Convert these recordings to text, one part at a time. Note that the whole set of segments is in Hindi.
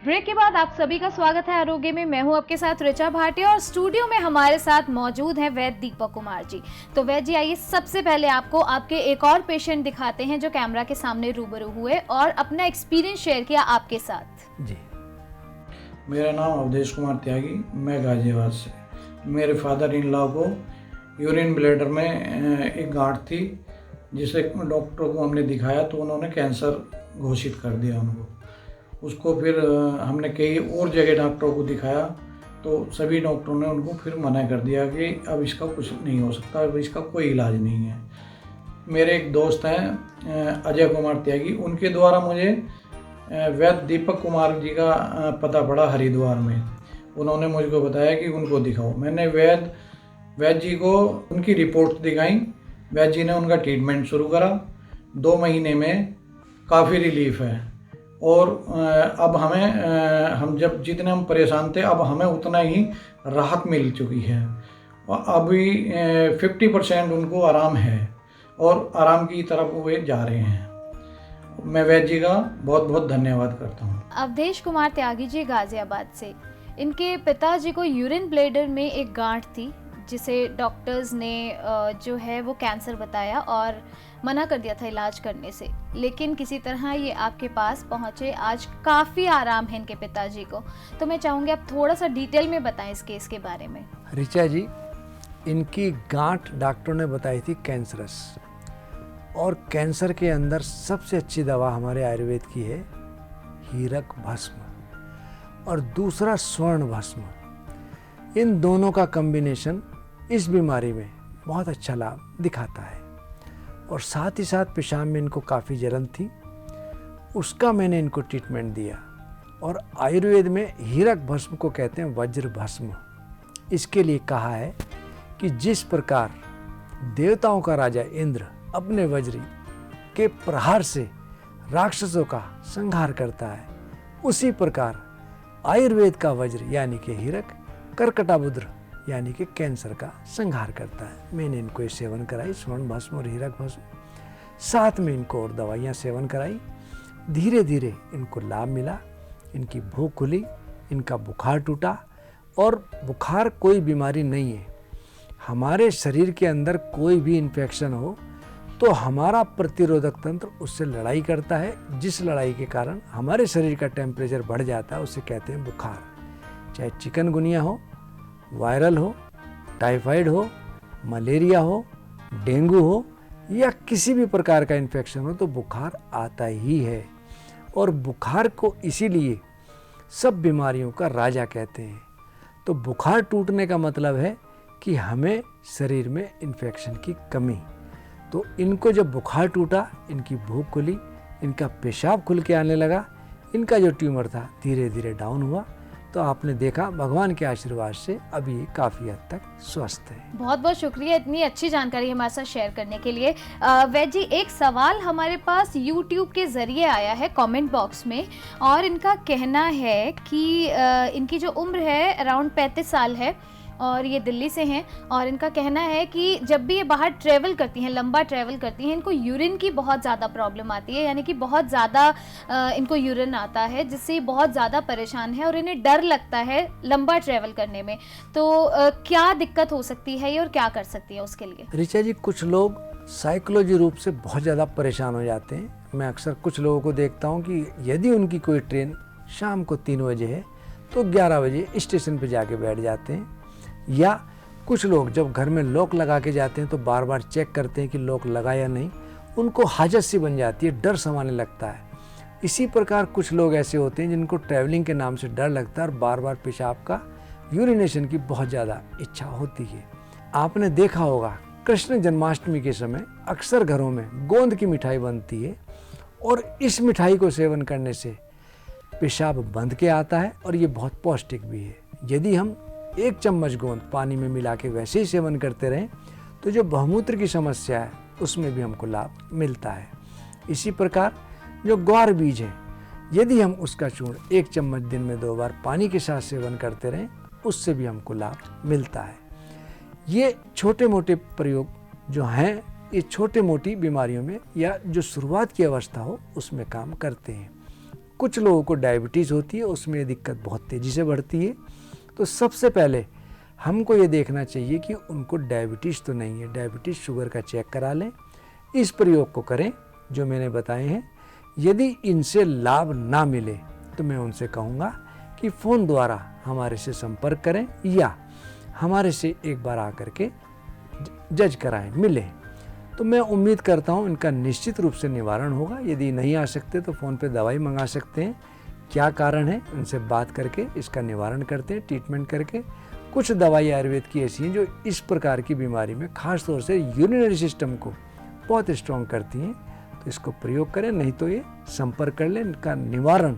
ब्रेक के बाद आप सभी का स्वागत है आरोग्य में। मैं हूं आपके साथ ऋचा भाटिया और स्टूडियो में हमारे साथ मौजूद हैं वैद्य दीपक कुमार जी। तो वैद्य जी, आइए सबसे पहले आपको आपके एक और पेशेंट दिखाते हैं जो कैमरा के सामने रूबरू हुए और अपना एक्सपीरियंस शेयर किया आपके साथ। जी, मेरा नाम अवधेश कुमार त्यागी, मैं गाजियाबाद से। मेरे फादर इन लॉ को यूरिन ब्लैडर में एक गांठ थी, जिसे डॉक्टर को हमने दिखाया तो उन्होंने कैंसर घोषित कर दिया उनको। उसको फिर हमने कई और जगह डॉक्टरों को दिखाया तो सभी डॉक्टरों ने उनको फिर मना कर दिया कि अब इसका कुछ नहीं हो सकता, अब इसका कोई इलाज नहीं है। मेरे एक दोस्त हैं अजय कुमार त्यागी, उनके द्वारा मुझे वैद्य दीपक कुमार जी का पता पड़ा हरिद्वार में। उन्होंने मुझको बताया कि उनको दिखाओ। मैंने वैद्य जी को उनकी रिपोर्ट दिखाई। वैद्य जी ने उनका ट्रीटमेंट शुरू करा। 2 महीने में काफ़ी रिलीफ है और अब हम जब जितने हम परेशान थे, अब हमें उतना ही राहत मिल चुकी है और अभी 50% उनको आराम है और आराम की तरफ वे जा रहे हैं। मैं वैद्य जी का बहुत बहुत धन्यवाद करता हूँ। अवधेश कुमार त्यागी जी गाजियाबाद से। इनके पिताजी को यूरिन ब्लैडर में एक गांठ थी जिसे डॉक्टर्स ने जो है वो कैंसर बताया और मना कर दिया था इलाज करने से, लेकिन किसी तरह ये आपके पास पहुंचे। आज काफ़ी आराम है इनके पिताजी को। तो मैं चाहूँगी आप थोड़ा सा डिटेल में बताएं इस केस के बारे में। ऋचा जी, इनकी गांठ डॉक्टरों ने बताई थी कैंसरस, और कैंसर के अंदर सबसे अच्छी दवा हमारे आयुर्वेद की है हीरक भस्म और दूसरा स्वर्ण भस्म। इन दोनों का कॉम्बिनेशन इस बीमारी में बहुत अच्छा लाभ दिखाता है। और साथ ही साथ पेशाब में इनको काफ़ी जलन थी, उसका मैंने इनको ट्रीटमेंट दिया। और आयुर्वेद में हीरक भस्म को कहते हैं वज्र भस्म। इसके लिए कहा है कि जिस प्रकार देवताओं का राजा इंद्र अपने वज्र के प्रहार से राक्षसों का संहार करता है, उसी प्रकार आयुर्वेद का वज्र यानी कि हीरक कर्कटाबुद्र यानी कि कैंसर का संहार करता है। मैंने इनको ये सेवन कराई, स्वर्ण भस्म और हीरक भस्म, साथ में इनको और दवाइयाँ सेवन कराई। धीरे धीरे इनको लाभ मिला, इनकी भूख खुली, इनका बुखार टूटा। और बुखार कोई बीमारी नहीं है। हमारे शरीर के अंदर कोई भी इन्फेक्शन हो तो हमारा प्रतिरोधक तंत्र उससे लड़ाई करता है, जिस लड़ाई के कारण हमारे शरीर का टेम्परेचर बढ़ जाता है, उसे कहते हैं बुखार। चाहे चिकनगुनिया हो, वायरल हो, टाइफाइड हो, मलेरिया हो, डेंगू हो या किसी भी प्रकार का इन्फेक्शन हो, तो बुखार आता ही है। और बुखार को इसीलिए सब बीमारियों का राजा कहते हैं। तो बुखार टूटने का मतलब है कि हमें शरीर में इन्फेक्शन की कमी। तो इनको जब बुखार टूटा, इनकी भूख खुली, इनका पेशाब खुल के आने लगा, इनका जो ट्यूमर था धीरे धीरे डाउन हुआ। तो आपने देखा भगवान के आशीर्वाद से अभी काफ़ी हद तक स्वस्थ है। बहुत बहुत शुक्रिया इतनी अच्छी जानकारी हमारे साथ शेयर करने के लिए। वैद्य जी, एक सवाल हमारे पास YouTube के ज़रिए आया है कमेंट बॉक्स में, और इनका कहना है कि इनकी जो उम्र है अराउंड 35 साल है और ये दिल्ली से हैं। और इनका कहना है कि जब भी ये बाहर ट्रैवल करती हैं, लंबा ट्रैवल करती हैं, इनको यूरिन की बहुत ज़्यादा प्रॉब्लम आती है, यानी कि बहुत ज़्यादा इनको यूरिन आता है, जिससे ये बहुत ज़्यादा परेशान है और इन्हें डर लगता है लंबा ट्रैवल करने में। तो क्या दिक्कत हो सकती है ये और क्या कर सकती है उसके लिए? ऋचा जी, कुछ लोग साइकोलॉजी रूप से बहुत ज़्यादा परेशान हो जाते हैं। मैं अक्सर कुछ लोगों को देखता हूँ कि यदि उनकी कोई ट्रेन शाम को 3 बजे है तो 11 बजे स्टेशन पर जाके बैठ जाते हैं। या कुछ लोग जब घर में लॉक लगा के जाते हैं तो बार बार चेक करते हैं कि लॉक लगा या नहीं। उनको हाजत सी बन जाती है, डर समाने लगता है। इसी प्रकार कुछ लोग ऐसे होते हैं जिनको ट्रैवलिंग के नाम से डर लगता है और बार बार पेशाब का, यूरिनेशन की बहुत ज़्यादा इच्छा होती है। आपने देखा होगा कृष्ण जन्माष्टमी के समय अक्सर घरों में गोंद की मिठाई बनती है और इस मिठाई को सेवन करने से पेशाब बंद के आता है और ये बहुत पौष्टिक भी है। यदि हम 1 चम्मच गोंद पानी में मिला के वैसे ही सेवन करते रहें तो जो बहुमूत्र की समस्या है उसमें भी हमको लाभ मिलता है। इसी प्रकार जो ग्वार बीज है, यदि हम उसका चूर्ण 1 चम्मच दिन में 2 बार पानी के साथ सेवन करते रहें, उससे भी हमको लाभ मिलता है। ये छोटे मोटे प्रयोग जो हैं, ये छोटे मोटी बीमारियों में या जो शुरुआत की अवस्था हो उसमें काम करते हैं। कुछ लोगों को डायबिटीज़ होती है, उसमें ये दिक्कत बहुत तेज़ी से बढ़ती है। तो सबसे पहले हमको ये देखना चाहिए कि उनको डायबिटीज़ तो नहीं है, डायबिटीज़ शुगर का चेक करा लें। इस प्रयोग को करें जो मैंने बताए हैं। यदि इनसे लाभ ना मिले तो मैं उनसे कहूँगा कि फ़ोन द्वारा हमारे से संपर्क करें या हमारे से एक बार आकर के जज कराएं, मिलें। तो मैं उम्मीद करता हूँ इनका निश्चित रूप से निवारण होगा। यदि नहीं आ सकते तो फ़ोन पे दवाई मंगा सकते हैं। क्या कारण है उनसे बात करके इसका निवारण करते हैं, ट्रीटमेंट करके। कुछ दवाई आयुर्वेद की ऐसी हैं जो इस प्रकार की बीमारी में खास तौर से यूरिनरी सिस्टम को बहुत स्ट्रॉन्ग करती हैं। तो इसको प्रयोग करें, नहीं तो ये संपर्क कर लें, इनका निवारण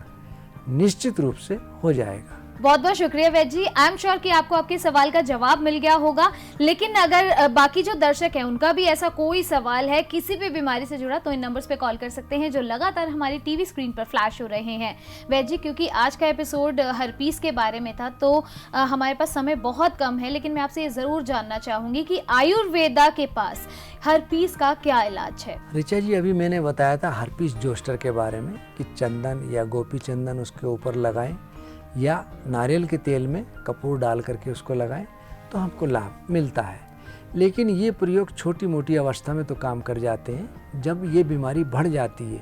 निश्चित रूप से हो जाएगा। बहुत बहुत शुक्रिया वैद्य जी। आई एम श्योर कि आपको आपके सवाल का जवाब मिल गया होगा। लेकिन अगर बाकी जो दर्शक हैं उनका भी ऐसा कोई सवाल है किसी भी बीमारी से जुड़ा, तो इन नंबर्स पे कॉल कर सकते हैं जो लगातार हमारी टीवी स्क्रीन पर फ्लैश हो रहे हैं। वैद्य जी, क्योंकि आज का एपिसोड हर्पीस के बारे में था तो हमारे पास समय बहुत कम है, लेकिन मैं आपसे ये ज़रूर जानना चाहूँगी कि आयुर्वेदा के पास हर्पीस का क्या इलाज है? ऋचा जी, अभी मैंने बताया था हर्पीस जोस्टर के बारे में कि चंदन या गोपी चंदन उसके ऊपर लगाएं या नारियल के तेल में कपूर डाल करके उसको लगाएं तो हमको लाभ मिलता है। लेकिन ये प्रयोग छोटी मोटी अवस्था में तो काम कर जाते हैं। जब ये बीमारी बढ़ जाती है,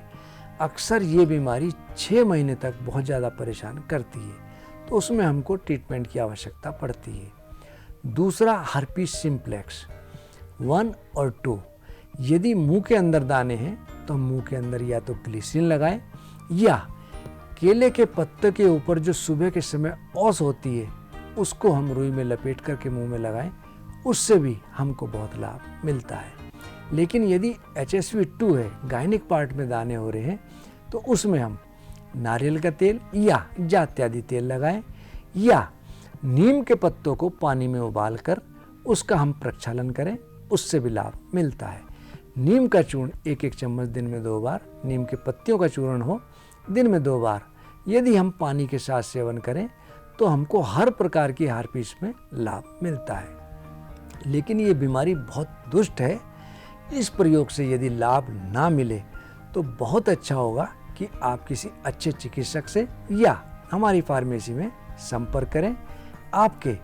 अक्सर ये बीमारी 6 महीने तक बहुत ज़्यादा परेशान करती है, तो उसमें हमको ट्रीटमेंट की आवश्यकता पड़ती है। दूसरा, हर्पीस सिम्प्लेक्स 1 और 2। यदि मुंह के अंदर दाने हैं तो हम मुंह के अंदर या तो ग्लिसरीन लगाएं या केले के पत्ते के ऊपर जो सुबह के समय औस होती है उसको हम रुई में लपेट करके मुंह में लगाएं, उससे भी हमको बहुत लाभ मिलता है। लेकिन यदि HSV-2 है, गायनिक पार्ट में दाने हो रहे हैं, तो उसमें हम नारियल का तेल या जात्यादि तेल लगाएं या नीम के पत्तों को पानी में उबाल कर उसका हम प्रक्षालन करें, उससे भी लाभ मिलता है। नीम का चूर्ण 1-1 चम्मच दिन में 2 बार, नीम के पत्तियों का चूर्ण हो दिन में 2 बार, यदि हम पानी के साथ सेवन करें तो हमको हर प्रकार की हर्पीस में लाभ मिलता है। लेकिन ये बीमारी बहुत दुष्ट है। इस प्रयोग से यदि लाभ ना मिले तो बहुत अच्छा होगा कि आप किसी अच्छे चिकित्सक से या हमारी फार्मेसी में संपर्क करें। आपके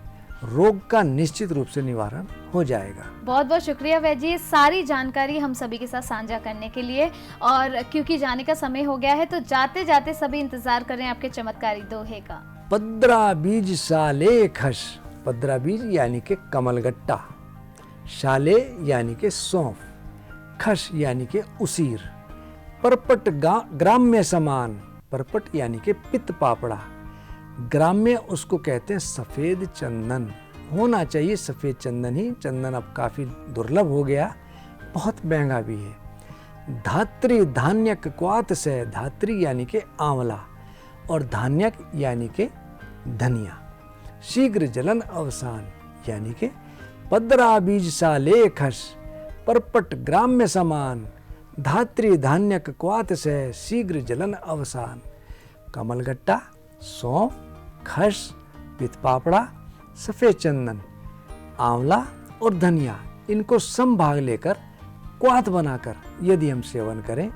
रोग का निश्चित रूप से निवारण हो जाएगा। बहुत बहुत शुक्रिया वैद्य जी, सारी जानकारी हम सभी के साथ साझा करने के लिए। और क्योंकि जाने का समय हो गया है तो जाते जाते सभी इंतजार करें आपके चमत्कारी दोहे का। पद्रा बीज साले खस, पद्रा बीज यानी के कमलगट्टा, शाले यानी के सौंफ, खस यानी के उसीर, परपट ग्राम्य समान, परपट यानी के पित्त पापड़ा, ग्राम्य उसको कहते हैं सफ़ेद चंदन। होना चाहिए सफ़ेद चंदन ही, चंदन अब काफ़ी दुर्लभ हो गया, बहुत महंगा भी है। धात्री धान्यक क्वात से, धात्री यानी के आंवला और धान्यक यानी के धनिया, शीघ्र जलन अवसान यानी के पद्रा बीज सा लेखस, परपट ग्राम्य समान, धात्री धान्यक क्वात से, शीघ्र जलन अवसान। कमलगट्टा, सौंफ, खस, पित्त पापड़ा, सफ़ेद चंदन, आंवला और धनिया, इनको समभाग लेकर क्वाथ बनाकर यदि हम सेवन करें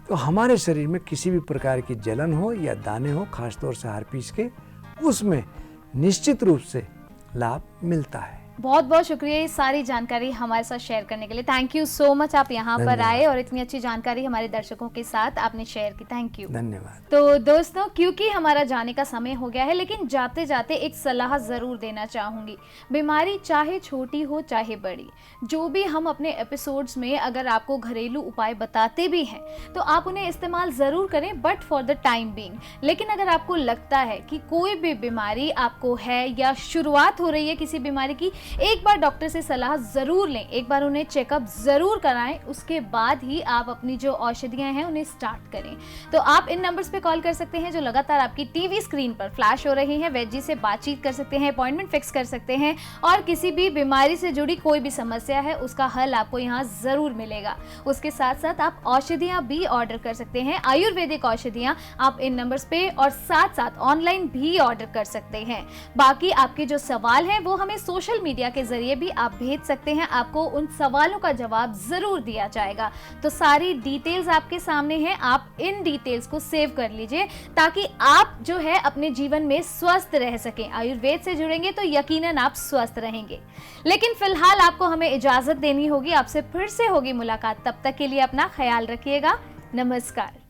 तो हमारे शरीर में किसी भी प्रकार की जलन हो या दाने हो, खासतौर से हर्पीस के, उसमें निश्चित रूप से लाभ मिलता है। बहुत बहुत शुक्रिया ये सारी जानकारी हमारे साथ शेयर करने के लिए। थैंक यू सो मच, आप यहाँ पर आए और इतनी अच्छी जानकारी हमारे दर्शकों के साथ आपने शेयर की। थैंक यू, धन्यवाद। तो दोस्तों, क्योंकि हमारा जाने का समय हो गया है, लेकिन जाते जाते एक सलाह ज़रूर देना चाहूँगी। बीमारी चाहे छोटी हो चाहे बड़ी, जो भी हम अपने एपिसोड्स में अगर आपको घरेलू उपाय बताते भी हैं तो आप उन्हें इस्तेमाल ज़रूर करें, but for the time being. लेकिन अगर आपको लगता है कि कोई भी बीमारी आपको है या शुरुआत हो रही है किसी बीमारी की, एक बार डॉक्टर से सलाह ज़रूर लें, एक बार उन्हें चेकअप ज़रूर कराएं, उसके बाद ही आप अपनी जो औषधियाँ हैं उन्हें स्टार्ट करें। तो आप इन नंबर्स पे कॉल कर सकते हैं जो लगातार आपकी टीवी स्क्रीन पर फ्लैश हो रही हैं। वैद्य जी से बातचीत कर सकते हैं, अपॉइंटमेंट फिक्स कर सकते हैं और किसी भी बीमारी से जुड़ी कोई भी समस्या है उसका हल आपको यहाँ ज़रूर मिलेगा। उसके साथ साथ आप औषधियाँ भी ऑर्डर कर सकते हैं, आयुर्वेदिक औषधियाँ आप इन नंबर्स पे और साथ साथ ऑनलाइन भी ऑर्डर कर सकते हैं। बाकी आपके जो सवाल हैं वो हमें सोशल मीडिया मीडिया के जरिए भी आप भेज सकते हैं, आपको उन सवालों का जवाब जरूर दिया जाएगा। तो सारी डिटेल्स आपके सामने हैं, आप इन डिटेल्स को सेव कर लीजिए ताकि आप जो है अपने जीवन में स्वस्थ रह सकें। आयुर्वेद से जुड़ेंगे तो यकीनन आप स्वस्थ रहेंगे। लेकिन फिलहाल आपको हमें इजाजत देनी होगी, आपसे फिर से होगी मुलाकात। तब तक के लिए अपना ख्याल रखिएगा। नमस्कार।